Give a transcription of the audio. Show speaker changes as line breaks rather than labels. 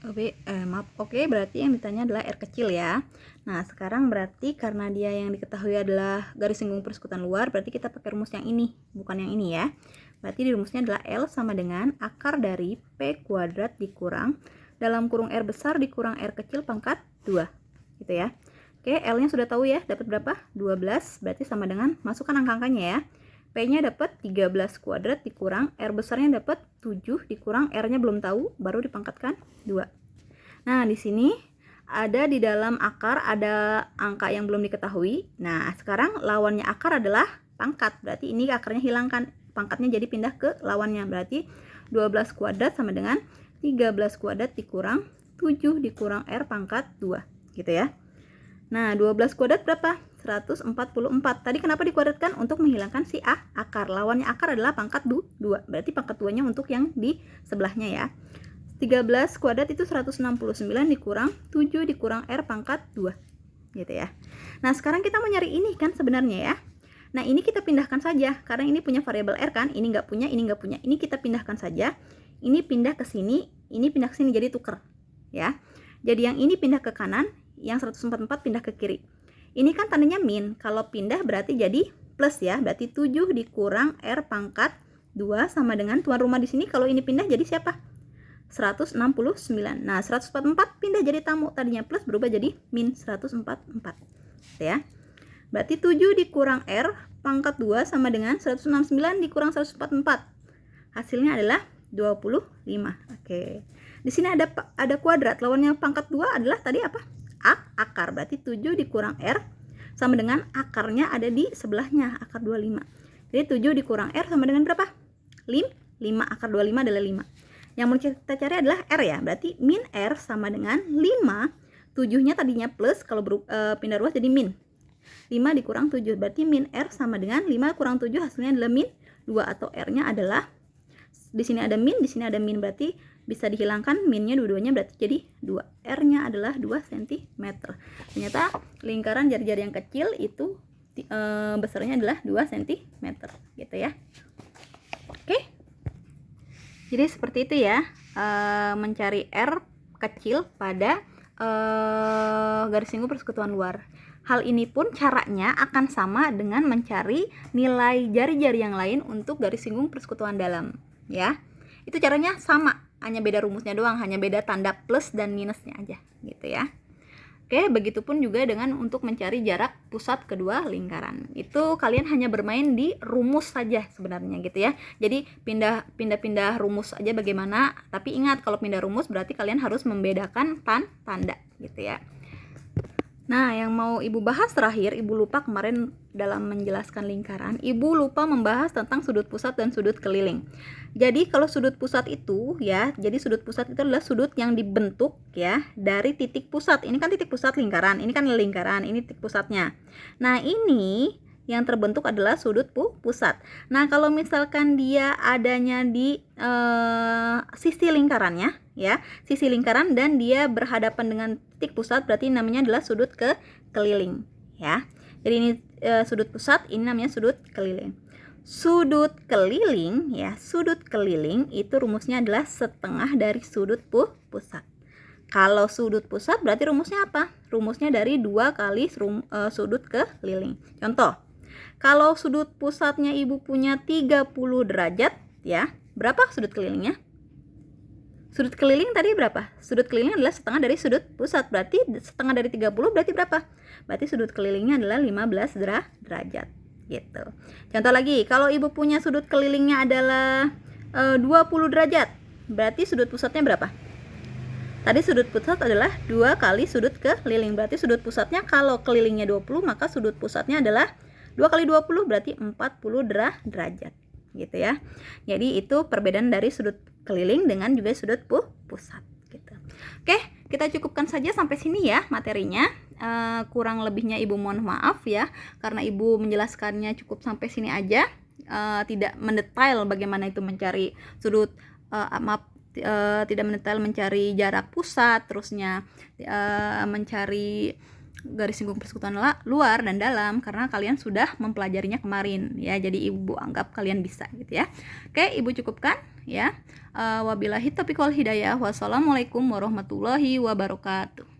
Oke, berarti yang ditanya adalah R kecil ya. Nah, sekarang berarti karena dia yang diketahui adalah garis singgung persekutuan luar, berarti kita pakai rumus yang ini, bukan yang ini ya. Berarti rumusnya adalah L sama dengan akar dari P kuadrat dikurang dalam kurung R besar dikurang R kecil pangkat 2. Gitu ya. Oke, L-nya sudah tahu ya, dapat berapa? 12, berarti sama dengan, masukkan angka-angkanya ya. P-nya dapat 13 kuadrat dikurang, R besarnya dapat 7 dikurang, R-nya belum tahu, baru dipangkatkan 2. Nah, di sini ada di dalam akar ada angka yang belum diketahui. Nah, sekarang lawannya akar adalah pangkat. Berarti ini akarnya hilangkan, pangkatnya jadi pindah ke lawannya. Berarti 12 kuadrat sama dengan 13 kuadrat dikurang 7 dikurang R pangkat 2. Gitu ya. Nah, 12 kuadrat berapa? 144. Tadi kenapa dikuadratkan? Untuk menghilangkan si akar. Lawannya akar adalah pangkat 2. Berarti pangkat 2-nya untuk yang di sebelahnya ya. 13 kuadrat itu 169 dikurang 7 dikurang R pangkat 2. Gitu ya. Nah, sekarang kita mau nyari ini kan sebenarnya ya. Nah, ini kita pindahkan saja. Karena ini punya variabel R kan. Ini nggak punya, ini nggak punya. Ini kita pindahkan saja. Ini pindah ke sini, ini pindah ke sini, jadi tuker. Ya. Jadi yang ini pindah ke kanan, yang 144 pindah ke kiri. Ini kan tandanya min, kalau pindah berarti jadi plus ya, berarti 7 dikurang R pangkat 2 sama dengan tuan rumah di sini, kalau ini pindah jadi siapa? 169. Nah, 144 pindah jadi tamu, tadinya plus berubah jadi min 144. Ya. Berarti 7 dikurang R pangkat 2 sama dengan 169 dikurang 144. Hasilnya adalah 25. Oke. Di sini ada kuadrat, lawannya pangkat 2 adalah tadi apa? Akar, berarti 7 dikurang R sama dengan akarnya ada di sebelahnya, akar 25. Jadi 7 dikurang R sama dengan berapa? 5, akar 25 adalah 5. Yang mau kita cari adalah R ya, berarti min R sama dengan 5, 7-nya tadinya plus, kalau pindah ruas jadi min. 5 dikurang 7, berarti min R sama dengan 5 kurang 7, hasilnya adalah min 2, atau R-nya adalah, di sini ada min, di sini ada min, berarti bisa dihilangkan minnya dua-duanya, berarti jadi 2. R-nya adalah 2 cm. Ternyata lingkaran jari-jari yang kecil itu besarnya adalah 2 cm gitu ya. Oke. Jadi seperti itu ya, mencari R kecil pada garis singgung persekutuan luar. Hal ini pun caranya akan sama dengan mencari nilai jari-jari yang lain untuk garis singgung persekutuan dalam ya. Itu caranya sama, hanya beda rumusnya doang, hanya beda tanda plus dan minusnya aja gitu ya. Oke, begitupun juga dengan untuk mencari jarak pusat kedua lingkaran. Itu kalian hanya bermain di rumus saja sebenarnya gitu ya. Jadi pindah rumus aja bagaimana, tapi ingat kalau pindah rumus berarti kalian harus membedakan tanda gitu ya. Nah, yang mau Ibu bahas terakhir, Ibu lupa kemarin dalam menjelaskan lingkaran, Ibu lupa membahas tentang sudut pusat dan sudut keliling. Jadi kalau sudut pusat itu ya, jadi sudut pusat itu adalah sudut yang dibentuk ya dari titik pusat. Ini kan titik pusat lingkaran, ini kan lingkaran, ini titik pusatnya. Nah, ini yang terbentuk adalah sudut pusat. Nah, kalau misalkan dia adanya di sisi lingkarannya ya, sisi lingkaran dan dia berhadapan dengan titik pusat, berarti namanya adalah sudut keliling ya. Jadi ini sudut pusat, ini namanya sudut keliling. Sudut keliling ya, sudut keliling itu rumusnya adalah setengah dari sudut pusat. Kalau sudut pusat berarti rumusnya apa? Rumusnya dari 2 kali sudut keliling. Contoh, kalau sudut pusatnya Ibu punya 30 derajat ya, berapa sudut kelilingnya? Sudut keliling tadi berapa? Sudut keliling adalah setengah dari sudut pusat, berarti setengah dari 30 berarti berapa? Berarti sudut kelilingnya adalah 15 derajat gitu. Contoh lagi, kalau Ibu punya sudut kelilingnya adalah 20 derajat, berarti sudut pusatnya berapa? Tadi sudut pusat adalah 2 kali sudut keliling, berarti sudut pusatnya kalau kelilingnya 20, maka sudut pusatnya adalah 2 kali 20 berarti 40 derajat gitu ya. Jadi itu perbedaan dari sudut keliling dengan juga sudut pusat gitu. Oke, kita cukupkan saja sampai sini ya materinya. Kurang lebihnya Ibu mohon maaf ya, karena Ibu menjelaskannya cukup sampai sini aja, tidak mendetail bagaimana itu mencari sudut, tidak mendetail mencari jarak pusat, terusnya mencari garis singgung persekutuan luar dan dalam karena kalian sudah mempelajarinya kemarin ya. Jadi Ibu anggap kalian bisa gitu ya. Oke, Ibu cukupkan ya. Wabillahi taufiq wal hidayah. Wassalamualaikum warahmatullahi wabarakatuh.